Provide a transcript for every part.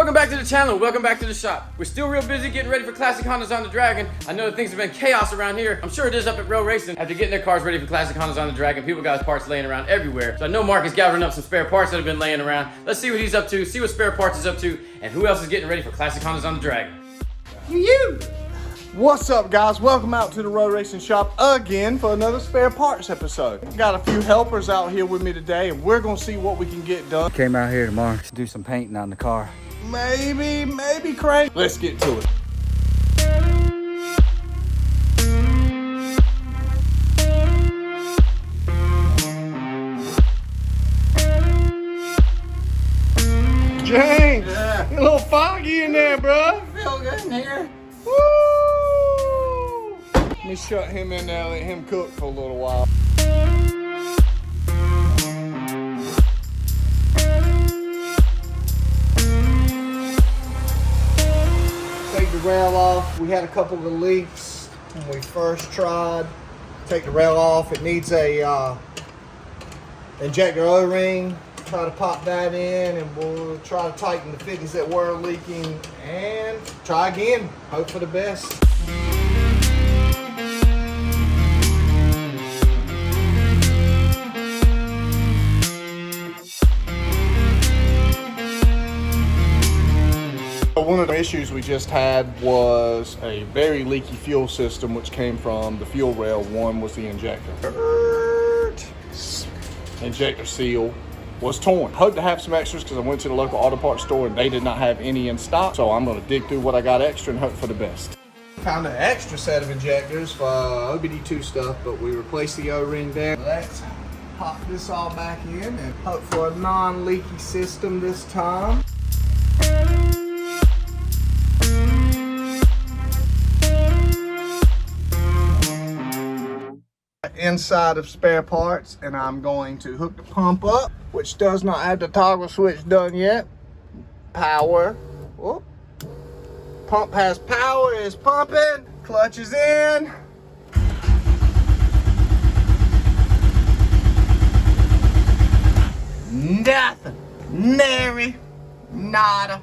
Welcome back to the channel, welcome back to the shop. We're still real busy getting ready for classic Hondas on the Dragon. I know that things have been chaos around here. I'm sure it is up at Rail Racing. After getting their cars ready for classic Hondas on the Dragon, people got parts laying around everywhere. So I know Mark is gathering up some spare parts that have been laying around. Let's see what he's up to, see what spare parts is up to, and who else is getting ready for classic Hondas on the Dragon. What's up, guys? Welcome out to the road racing shop again for another spare parts episode. Got a few helpers out here with me today, and we're gonna see what we can get done. Came out here tomorrow to do some painting on the car. Maybe Craig. Let's get to it. James, yeah. You're a little foggy in there, bro. Feel good in here. Woo! Let me shut him in there, let him cook for a little while. Take the rail off. We had a couple of leaks when we first tried. Take the rail off. It needs a injector O-ring. Try to pop that in, and we'll try to tighten the fittings that were leaking and try again. Hope for the best. One of the issues we just had was a very leaky fuel system, which came from the fuel rail. One was the injector. Injector seal was torn. Hope to have some extras because I went to the local auto parts store and they did not have any in stock. So I'm gonna dig through what I got extra and hope for the best. Found an extra set of injectors for OBD2 stuff, but we replaced the O-ring there. Let's pop this all back in and hope for a non-leaky system this time. Inside of spare parts, and I'm going to hook the pump up, which does not have the toggle switch done yet. Power. Whoop. Pump has power, is pumping. Clutch is in. Nothing. Nary. Nada.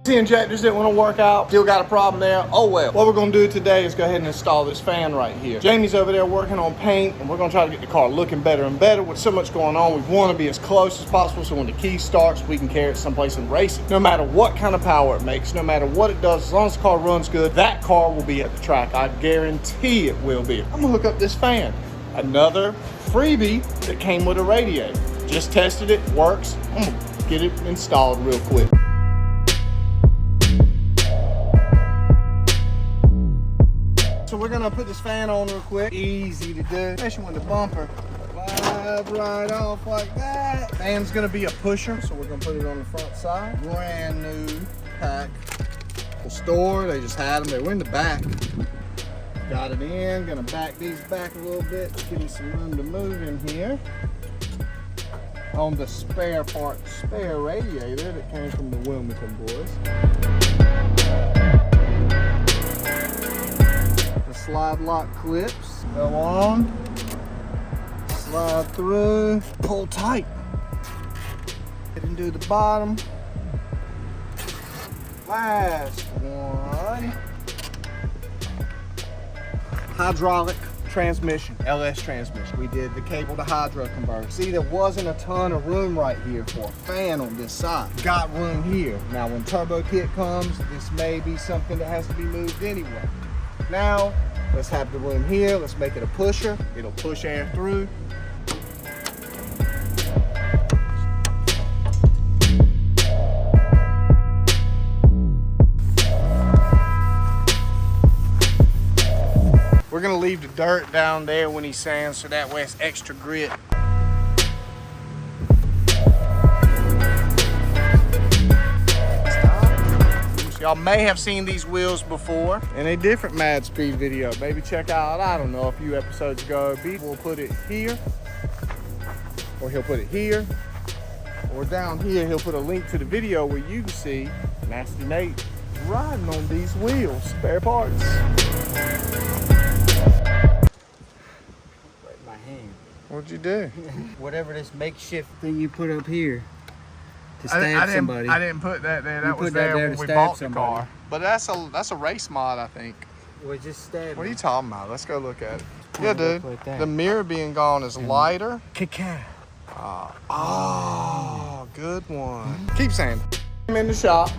The injectors didn't want to work out. Still got a problem there. Oh well. What we're going to do today is go ahead and install this fan right here. Jamie's over there working on paint, and we're going to try to get the car looking better and better. With so much going on, we want to be as close as possible so when the key starts, we can carry it someplace and race it. No matter what kind of power it makes, no matter what it does, as long as the car runs good, that car will be at the track. I guarantee it will be. I'm going to hook up this fan. Another freebie that came with a radiator. Just tested it, works. I'm going to get it installed real quick. So we're gonna put this fan on real quick. Easy to do, especially when the bumper slides right off like that. Fan's gonna be a pusher, so we're gonna put it on the front side. Brand new pack. The store, they just had them. They were in the back. Got it in. Gonna back these back a little bit. Give me some room to move in here. On the spare part, spare radiator that came from the Wilmington boys. Slide lock clips go on, slide through, pull tight, and do the bottom. Last one, hydraulic transmission, LS transmission. We did the cable to hydro converter. See, there wasn't a ton of room right here for a fan on this side. Got room here. Now when turbo kit comes, this may be something that has to be moved anyway. Now, let's have the room here. Let's make it a pusher. It'll push air through. We're gonna leave the dirt down there when he sands, so that way it's extra grit. Y'all may have seen these wheels before in a different Madspeed video. Maybe check out, I don't know, a few episodes ago. We'll put it here, or he'll put it here, or down here, he'll put a link to the video where you can see Nasty Nate riding on these wheels. Spare parts. Right, my hand. What'd you do? Whatever this makeshift thing you put up here To stab somebody. I didn't put that there. That was put that there there when to we stab bought the somebody. car. But that's a race mod, I think. Well, just stab. What are you talking about? Let's go look at it. Yeah, dude. Like that. The mirror being gone is lighter. Cacao. Oh, good one. Keep saying. I'm in the shop.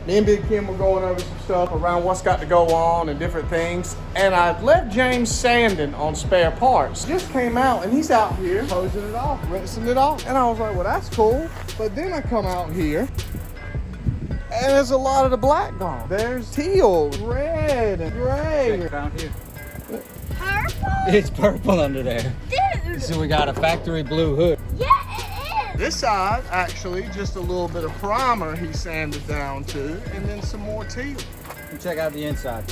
Me and Big Kim were going over some stuff around what's got to go on and different things. And I left James sanding on spare parts. Just came out and he's out here hosing it off, rinsing it off. And I was like, well, that's cool. But then I come out here and there's a lot of the black gone. There's teal, red, and gray. Found here. Purple? It's purple under there. Dude! So we got a factory blue hood. Yeah, it is! This side, actually, just a little bit of primer he sanded down to, and then some more teal. And check out the inside.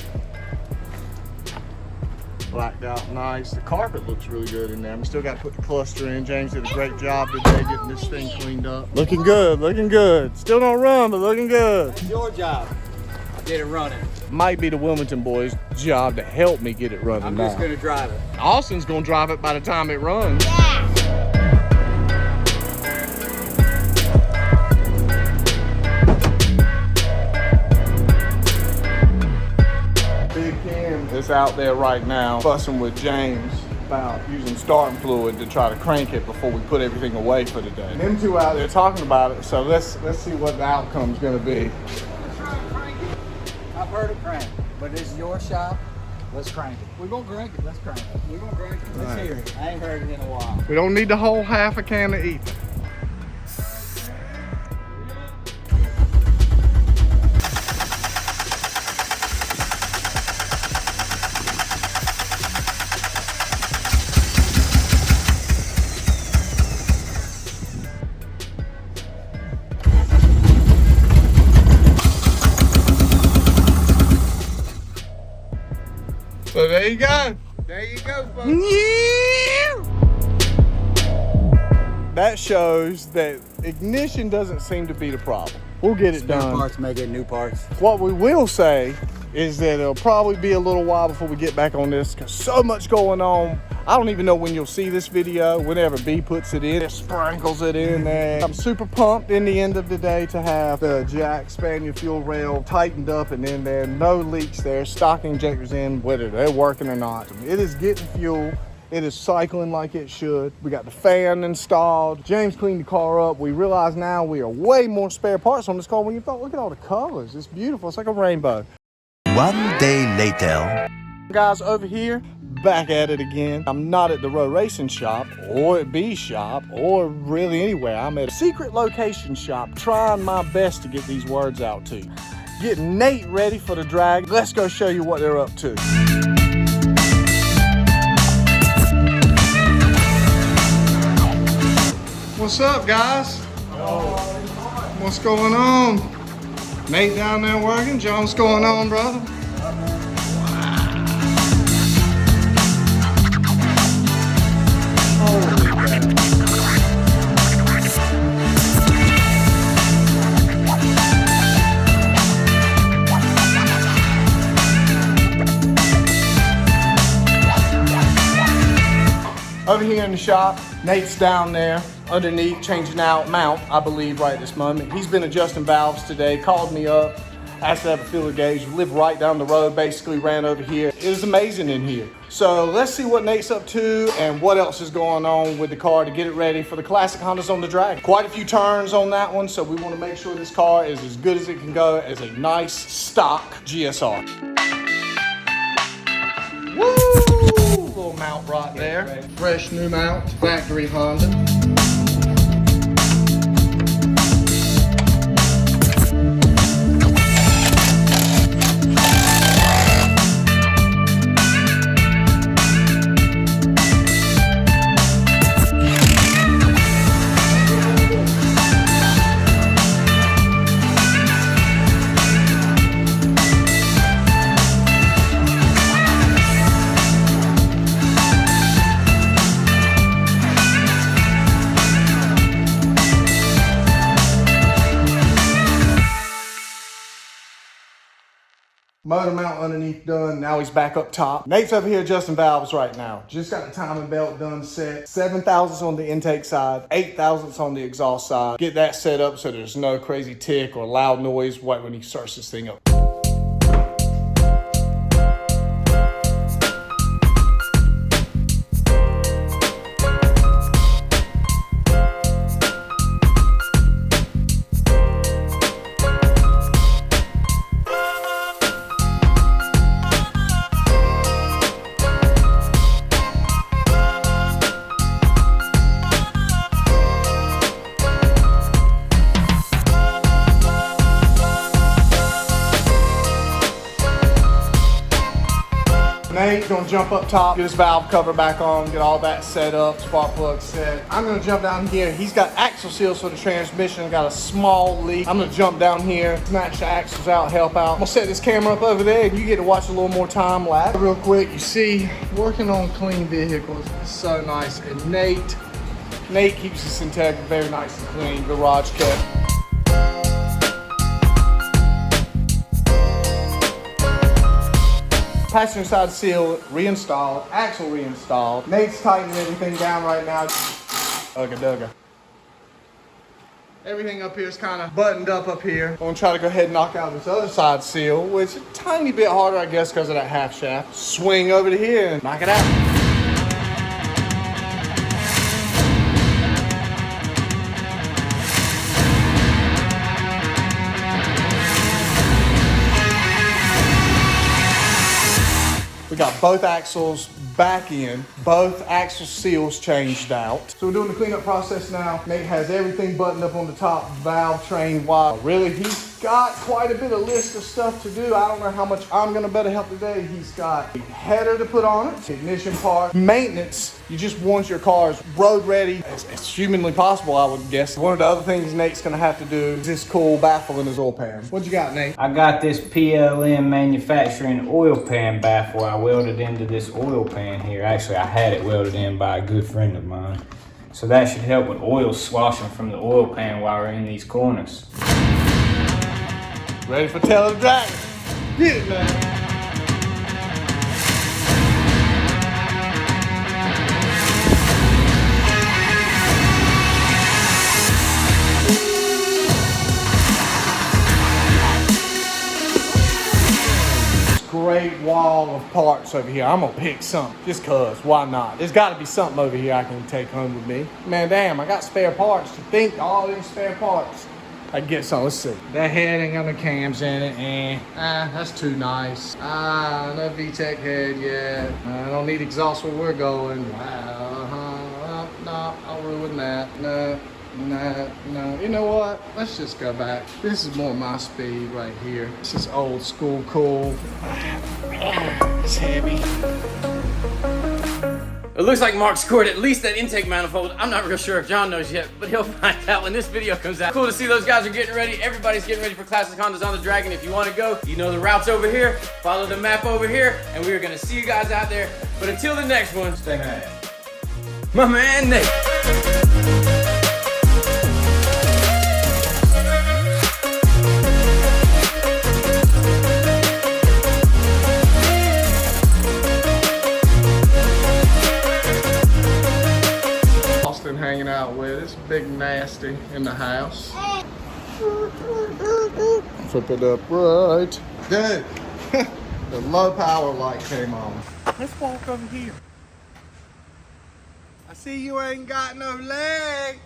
Blacked out nice. The carpet looks really good in there. We still got to put the cluster in. James did a great job today getting this thing cleaned up. Looking good, looking good. Still don't run, but looking good. It's your job. Get it running. Might be the Wilmington boys' job to help me get it running I'm now. just gonna drive it. Austin's gonna drive it by the time it runs. Yeah! Big Kim is out there right now fussing with James about using starting fluid to try to crank it before we put everything away for the day. Them two out there talking about it, so let's see what the outcome's gonna be. I've heard it crank, but it's your shop. Let's crank it. We're gonna crank it. Let's crank it. We're gonna crank it. Let's Right. hear it. I ain't heard it in a while. We don't need the whole half a can of ether. So there you go. There you go, folks. That shows that ignition doesn't seem to be the problem. We'll get it Spare done. parts make it new parts. What we will say is that it'll probably be a little while before we get back on this because so much going on. I don't even know when you'll see this video. Whenever B puts it in, it sprinkles it in there. I'm super pumped in the end of the day to have the jack Spaniel fuel rail tightened up and in there. No leaks there. Stock injectors in, whether they're working or not. It is getting fuel. It is cycling like it should. We got the fan installed. James cleaned the car up. We realize now we are way more spare parts on this car when you thought, look at all the colors. It's beautiful. It's like a rainbow. 1 day later. Guys, over here, back at it again. I'm not at the road racing shop or at B's shop or really anywhere. I'm at a secret location shop trying my best to get these words out to you. Getting Nate ready for the drag. Let's go show you what they're up to. What's up, guys? What's going on? Nate down there working. John, what's going on, brother? Over here in the shop, Nate's down there underneath changing out mount, I believe, right this moment. He's been adjusting valves today, called me up, asked to have a feeler gauge, live right down the road, basically ran over here. It is amazing in here. So let's see what Nate's up to and what else is going on with the car to get it ready for the classic Hondas on the Dragon. Quite a few turns on that one, so we want to make sure this car is as good as it can go as a nice stock GSR. Woo! Little mount right there. Fresh new mount, factory Honda. Motor mount underneath done. Now he's back up top. Nate's over here adjusting valves right now. Just got the timing belt done set. 7 thousandths on the intake side, 8 thousandths on the exhaust side. Get that set up so there's no crazy tick or loud noise right when he starts this thing up. Nate's gonna jump up top, get his valve cover back on, get all that set up, spark plug set. I'm gonna jump down here. He's got axle seals for the transmission, got a small leak. I'm gonna jump down here, snatch the axles out, help out. I'm gonna set this camera up over there and you get to watch a little more time lapse. Real quick, you see, working on clean vehicles is so nice. And Nate keeps this Integra very nice and clean, garage kept. Passenger side seal reinstalled, axle reinstalled. Nate's tightening everything down right now. Ugga dugga. Everything up here is kind of buttoned up here. I'm gonna try to go ahead and knock out this other side seal, which is a tiny bit harder, I guess, because of that half shaft. Swing over to here and knock it out. We got both axles back in, both axle seals changed out. So we're doing the cleanup process now. Nate has everything buttoned up on the top, valve, train, wire. Really, he's got quite a bit of list of stuff to do. I don't know how much I'm gonna better help today. He's got a header to put on it, ignition part, maintenance. You just want your cars road ready as humanly possible, I would guess. One of the other things Nate's gonna have to do is this cool baffle in his oil pan. What you got, Nate? I got this PLM manufacturing oil pan baffle I welded into this oil pan here. Actually, I had it welded in by a good friend of mine. So that should help with oil sloshing from the oil pan while we're in these corners. Ready for Tail of the Dragon? Get it, man. Great wall of parts over here. I'm gonna pick something just cause, why not? There's gotta be something over here I can take home with me. Man, damn, I got spare parts. To think all these spare parts. I can get some, let's see. That head ain't got no cams in it, that's too nice. No VTEC head yet. I don't need exhaust where we're going. Wow, no, I'll ruin that. No. You know what? Let's just go back. This is more my speed right here. This is old school cool. It's heavy. It looks like Mark scored at least that intake manifold. I'm not real sure if John knows yet, but he'll find out when this video comes out. Cool to see those guys are getting ready. Everybody's getting ready for Classic Hondas on the Dragon. If you want to go, you know the routes over here. Follow the map over here, and we are going to see you guys out there. But until the next one, stay mad. My man, Nate. Hanging out with. It's big nasty in the house. Flip it up right. Good. The low power light came on. Let's walk over here. I see you ain't got no leg.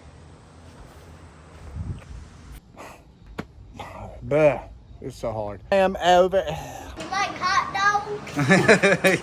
Bah, it's so hard. I'm over. You like hot dogs?